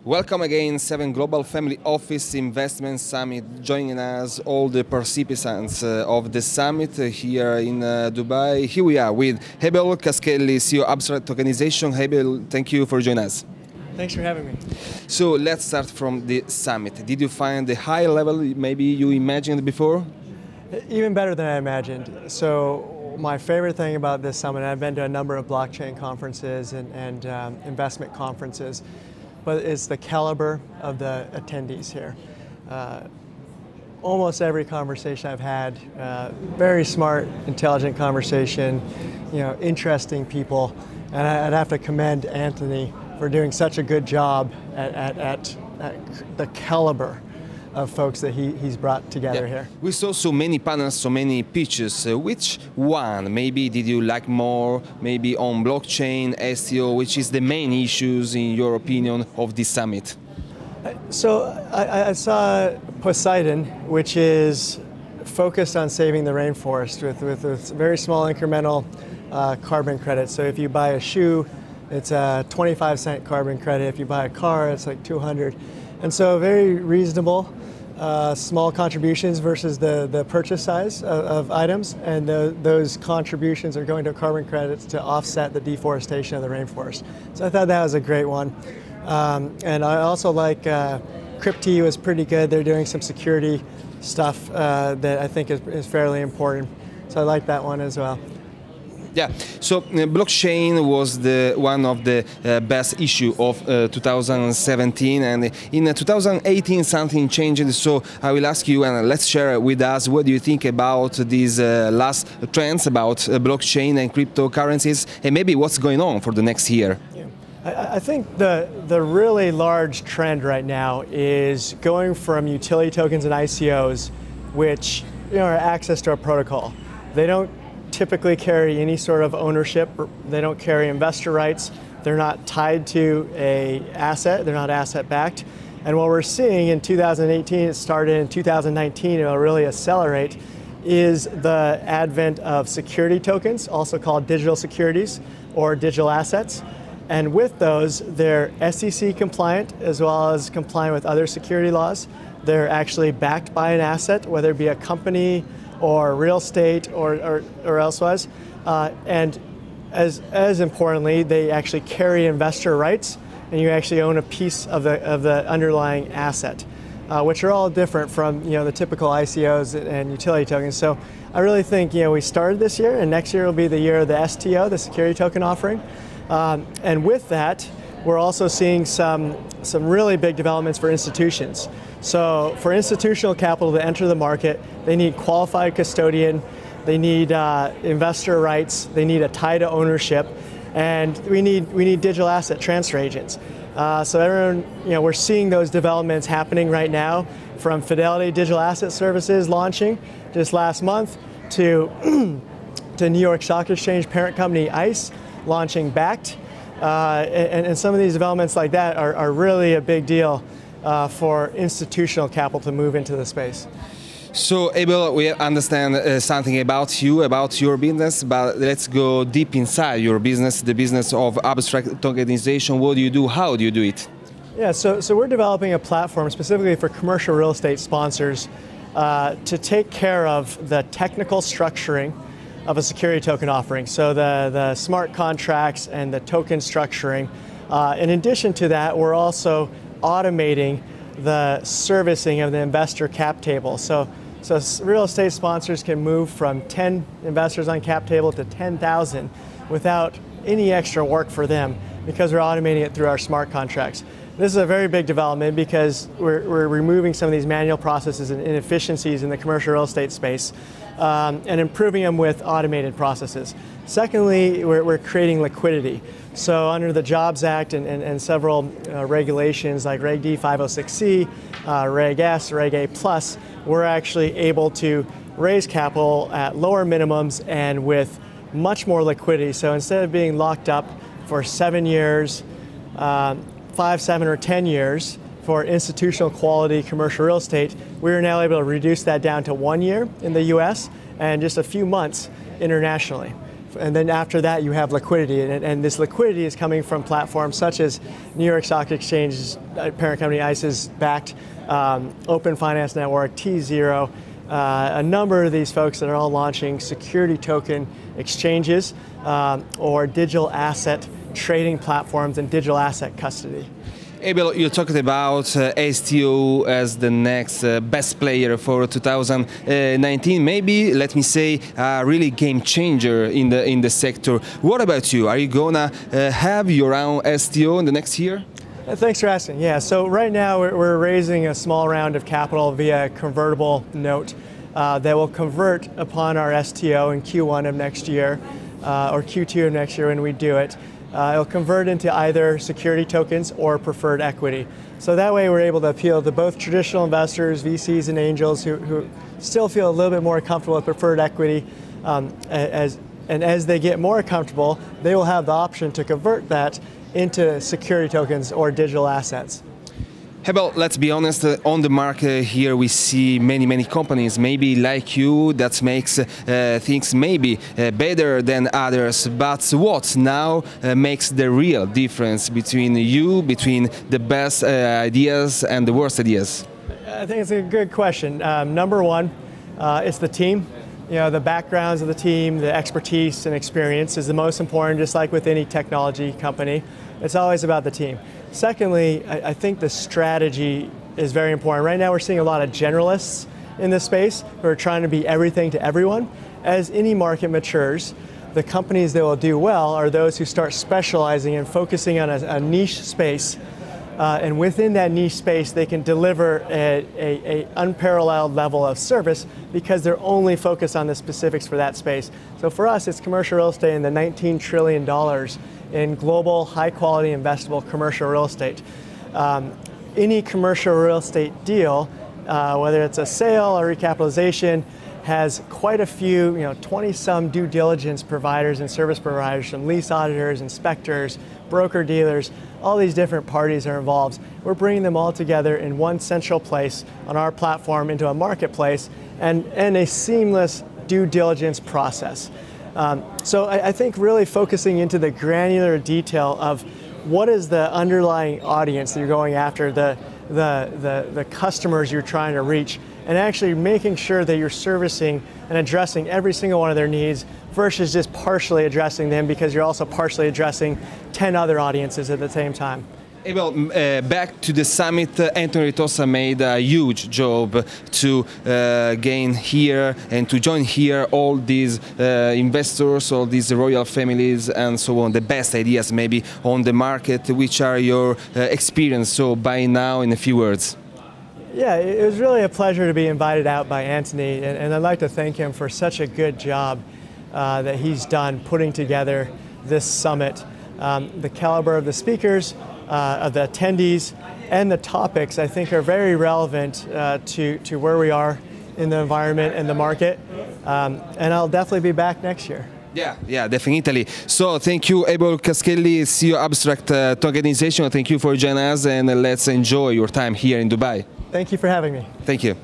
Welcome again, 7 Global Family Office Investment Summit. Joining us all the participants of the summit here in Dubai. Here we are with Abel Cuskelly, CEO Abstract Tokenization. Abel, thank you for joining us. Thanks for having me. So let's start from the summit. Did you find the high level maybe you imagined before? Even better than I imagined. So my favorite thing about this summit, I've been to a number of blockchain conferences and investment conferences, but it's the caliber of the attendees here. Almost every conversation I've had, very smart, intelligent conversation, interesting people, and I'd have to commend Anthony for doing such a good job at the caliber of folks that he's brought together here. We saw so many panels, so many pitches. Which one maybe did you like more? Maybe on blockchain, SEO, which is the main issues in your opinion of this summit? So I saw Poseidon, which is focused on saving the rainforest with very small incremental carbon credits. So if you buy a shoe, it's a 25-cent carbon credit. If you buy a car, it's like 200. And so very reasonable, small contributions versus the purchase size of items, and those contributions are going to carbon credits to offset the deforestation of the rainforest. So I thought that was a great one. And I also like Crypto was pretty good. They're doing some security stuff that I think is fairly important. So I like that one as well. Yeah, so blockchain was one of the best issue of 2017, and in 2018 something changed. So I will ask you, and let's share with us, what do you think about these last trends about blockchain and cryptocurrencies, and maybe what's going on for the next year? Yeah. I think the really large trend right now is going from utility tokens and ICOs, which are access to a protocol. They don't typically carry any sort of ownership. They don't carry investor rights. They're not tied to an asset. They're not asset backed. And what we're seeing in 2018, it started in 2019, it'll really accelerate, is the advent of security tokens, also called digital securities or digital assets. And with those, they're SEC compliant as well as compliant with other security laws. They're actually backed by an asset, whether it be a company or real estate or elsewise, and as importantly, they actually carry investor rights, and you actually own a piece of the underlying asset, which are all different from the typical ICOs and utility tokens. So I really think we started this year, and next year will be the year of the STO, the security token offering, and with that, we're also seeing some really big developments for institutions. So for institutional capital to enter the market, they need qualified custodian, they need investor rights, they need a tie to ownership, and we need digital asset transfer agents. So everyone, we're seeing those developments happening right now, from Fidelity Digital Asset Services launching just last month to New York Stock Exchange parent company ICE launching Backed. And some of these developments like that are really a big deal for institutional capital to move into the space. So Abel, we understand something about you, about your business, but let's go deep inside your business, the business of abstract tokenization. What do you do? How do you do it? Yeah, so we're developing a platform specifically for commercial real estate sponsors to take care of the technical structuring of a security token offering. So the smart contracts and the token structuring. In addition to that, we're also automating the servicing of the investor cap table. So real estate sponsors can move from 10 investors on cap table to 10,000 without any extra work for them, because we're automating it through our smart contracts. This is a very big development because we're removing some of these manual processes and inefficiencies in the commercial real estate space and improving them with automated processes. Secondly, we're creating liquidity. So under the Jobs Act and several regulations like Reg D 506C, Reg S, Reg A+, we're actually able to raise capital at lower minimums and with much more liquidity. So instead of being locked up for 7 years, 5, 7, or 10 years for institutional quality commercial real estate, we're now able to reduce that down to 1 year in the US and just a few months internationally. And then after that, you have liquidity. And this liquidity is coming from platforms such as New York Stock Exchange's parent company ICE's backed Open Finance Network, T0, a number of these folks that are all launching security token exchanges or digital asset trading platforms and digital asset custody. Abel, you talked about STO as the next best player for 2019. Maybe, let me say, a really game changer in the sector. What about you? Are you gonna have your own STO in the next year? Thanks for asking. Yeah, so right now we're raising a small round of capital via a convertible note that will convert upon our STO in Q1 of next year or Q2 of next year when we do it. It'll convert into either security tokens or preferred equity. So that way we're able to appeal to both traditional investors, VCs and angels who still feel a little bit more comfortable with preferred equity. As they get more comfortable, they will have the option to convert that into security tokens or digital assets. Abel, let's be honest, on the market here we see many companies, maybe like you, that makes things maybe better than others, but what now makes the real difference between you, between the best ideas and the worst ideas? I think it's a good question. Number one, it's the team. You know, the backgrounds of the team, the expertise and experience is the most important, just like with any technology company. It's always about the team. Secondly, I think the strategy is very important. Right now we're seeing a lot of generalists in this space who are trying to be everything to everyone. As any market matures, the companies that will do well are those who start specializing and focusing on a niche space. And within that niche space, they can deliver an unparalleled level of service because they're only focused on the specifics for that space. So for us, it's commercial real estate and the $19 trillion in global, high-quality, investable commercial real estate. Any commercial real estate deal, whether it's a sale or recapitalization, has quite a few, 20-some due diligence providers and service providers, from lease auditors, inspectors, broker-dealers. All these different parties are involved. We're bringing them all together in one central place on our platform into a marketplace and a seamless due diligence process. So I think really focusing into the granular detail of what is the underlying audience that you're going after, the customers you're trying to reach, and actually making sure that you're servicing and addressing every single one of their needs versus just partially addressing them because you're also partially addressing 10 other audiences at the same time. Abel, back to the summit, Anthony Ritossa made a huge job to gain here and to join here all these investors, all these royal families and so on, the best ideas maybe on the market. Which are your experience so by now in a few words? Yeah, it was really a pleasure to be invited out by Anthony, and I'd like to thank him for such a good job that he's done putting together this summit. The caliber of the speakers, of the attendees, and the topics I think are very relevant to where we are in the environment and the market, and I'll definitely be back next year. Yeah, definitely. So thank you, Abel Cuskelly, CEO Abstract Tokenization. Thank you for joining us, and let's enjoy your time here in Dubai. Thank you for having me. Thank you.